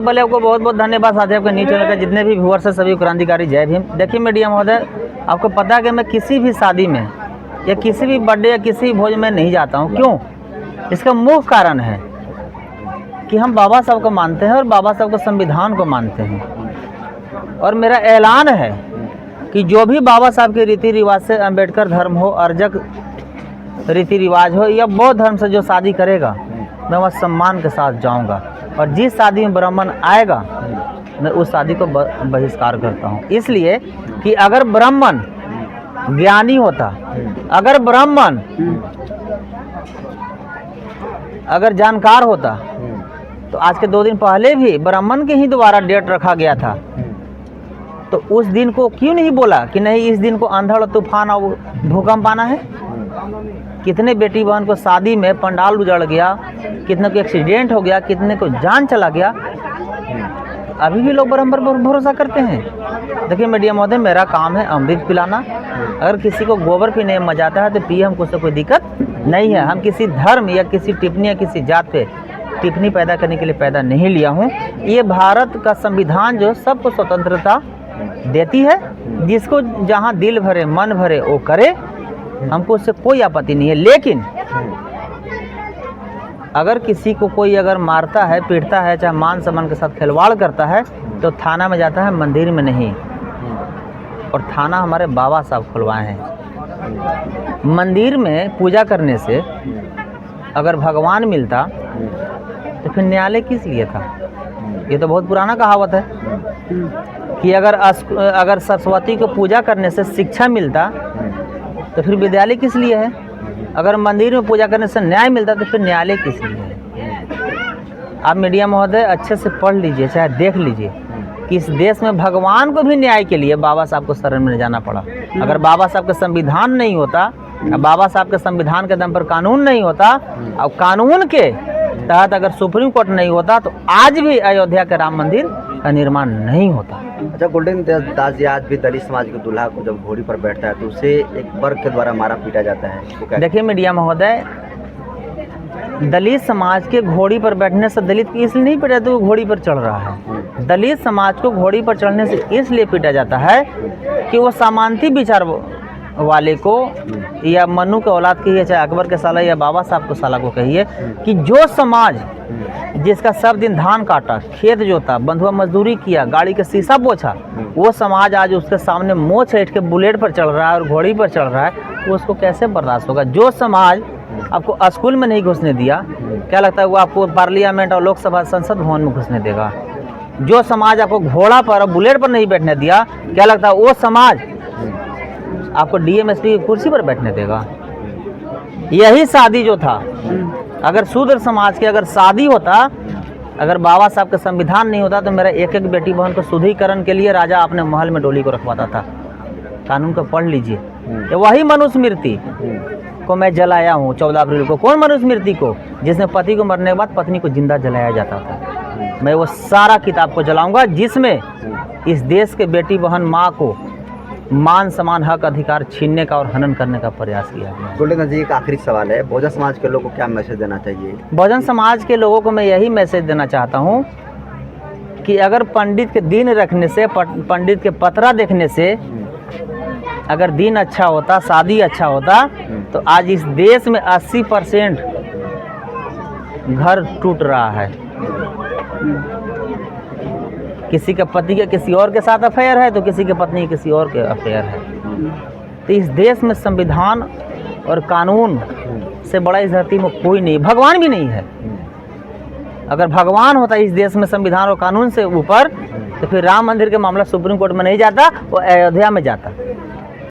बोले आपको बहुत बहुत धन्यवाद साथी, आपके न्यूज चैनल के जितने भी व्यूअर्स हैं सभी क्रांतिकारी जय भीम। देखिए मीडिया महोदय, आपको पता है कि मैं किसी भी शादी में या किसी भी बर्थडे या किसी भी भोज में नहीं जाता हूँ। क्यों? इसका मुख्य कारण है कि हम बाबा साहब को मानते हैं और बाबा साहब के संविधान को मानते हैं। और मेरा ऐलान है कि जो भी बाबा साहब के रीति रिवाज से, अम्बेडकर धर्म हो, अर्जक रीति रिवाज हो या बौद्ध धर्म से जो शादी करेगा, मैं वह सम्मान के साथ जाऊंगा। और जिस शादी में ब्राह्मण आएगा मैं उस शादी को बहिष्कार करता हूं। इसलिए कि अगर ब्राह्मण ज्ञानी होता, अगर ब्राह्मण अगर जानकार होता, तो आज के 2 दिन पहले भी ब्राह्मण के ही द्वारा डेट रखा गया था। तो उस दिन को क्यों नहीं बोला कि नहीं, इस दिन को अंधड़, तूफान और भूकंप आना है? कितने बेटी बहन को शादी में पंडाल उजड़ गया, कितने को एक्सीडेंट हो गया, कितने को जान चला गया। अभी भी लोग बराबर भरोसा करते हैं। देखिए मीडिया महोदय, मेरा काम है अमृत पिलाना। अगर किसी को गोबर पीने में मजा आता है तो पिए, हमको उससे कोई दिक्कत नहीं है। हम किसी धर्म या किसी टिप्पणी या किसी जात पे टिप्पणी पैदा करने के लिए पैदा नहीं लिया हूँ। ये भारत का संविधान जो सबको स्वतंत्रता देती है, जिसको जहाँ दिल भरे मन भरे वो करे, हमको उससे कोई आपत्ति नहीं है। लेकिन अगर किसी को कोई अगर मारता है, पीटता है, चाहे मान सम्मान के साथ खिलवाड़ करता है, तो थाना में जाता है, मंदिर में नहीं। और थाना हमारे बाबा साहब खुलवाए हैं। मंदिर में पूजा करने से अगर भगवान मिलता तो फिर न्यायालय किस लिए था? ये तो बहुत पुराना कहावत है कि अगर सरस्वती को पूजा करने से शिक्षा मिलता तो फिर विद्यालय किस लिए है? अगर मंदिर में पूजा करने से न्याय मिलता तो फिर न्यायालय किस लिए है? आप मीडिया महोदय अच्छे से पढ़ लीजिए, चाहे देख लीजिए कि इस देश में भगवान को भी न्याय के लिए बाबा साहब को शरण में जाना पड़ा। अगर बाबा साहब का संविधान नहीं होता, बाबा साहब के संविधान के दम पर कानून नहीं होता, और कानून के तहत अगर सुप्रीम कोर्ट नहीं होता, तो आज भी अयोध्या के राम मंदिर का निर्माण नहीं होता। अच्छा, गोल्डन दास जी, आज भी दलित समाज के दूल्हा को जब घोड़ी पर बैठता है तो उसे एक वर्ग के द्वारा मारा पीटा जाता है। देखिए मीडिया महोदय, दलित समाज के घोड़ी पर बैठने से दलित को इसलिए नहीं पीटा तो वो घोड़ी पर चढ़ रहा है। दलित समाज को घोड़ी पर चढ़ने से इसलिए पीटा जाता है कि वो सामान्य विचार वाले को, या मनु के औलाद कहिए, चाहे अकबर के साला या बाबा साहब के साला को कहिए, कि जो समाज जिसका सब दिन धान काटा, खेत जोता, बंधुआ मजदूरी किया, गाड़ी का शीशा पोछा, वो समाज आज उसके सामने मोछ ऐठ के बुलेट पर चढ़ रहा है और घोड़ी पर चढ़ रहा है, तो उसको कैसे बर्दाश्त होगा? जो समाज आपको स्कूल में नहीं घुसने दिया, क्या लगता है वो आपको पार्लियामेंट और लोकसभा संसद भवन में घुसने देगा? जो समाज आपको घोड़ा पर और बुलेट पर नहीं बैठने दिया, क्या लगता है वो समाज आपको डीएमएसपी की कुर्सी पर बैठने देगा? यही शादी जो था, अगर शूद्र समाज की अगर शादी होता, अगर बाबा साहब का संविधान नहीं होता, तो मेरा एक एक बेटी बहन को शुद्धिकरण के लिए राजा अपने महल में डोली को रखवाता था। कानून को पढ़ लीजिए। वही मनुस्मृति को मैं जलाया हूँ 14 अप्रैल को। कौन मनुस्मृति को? जिसमें पति को मरने के बाद पत्नी को जिंदा जलाया जाता था। मैं वो सारा किताब को जलाऊंगा जिसमें इस देश के बेटी बहन माँ को मान सम्मान, हक, अधिकार छीनने का और हनन करने का प्रयास किया गया। गोल्डन जी, एक आखिरी सवाल है, बहुजन समाज के लोगों को क्या मैसेज देना चाहिए? बहुजन समाज के लोगों को मैं यही मैसेज देना चाहता हूँ कि अगर पंडित के दिन रखने से, पंडित के पतरा देखने से अगर दिन अच्छा होता, शादी अच्छा होता, तो आज इस देश में 80% घर टूट रहा है। किसी के पति के किसी और के साथ अफेयर है, तो किसी के पत्नी किसी और के अफेयर है। तो इस देश में संविधान और कानून से बड़ा इस धरती में कोई नहीं, भगवान भी नहीं है। अगर भगवान होता इस देश में संविधान और कानून से ऊपर, तो फिर राम मंदिर के मामला सुप्रीम कोर्ट में नहीं जाता, वो अयोध्या में जाता।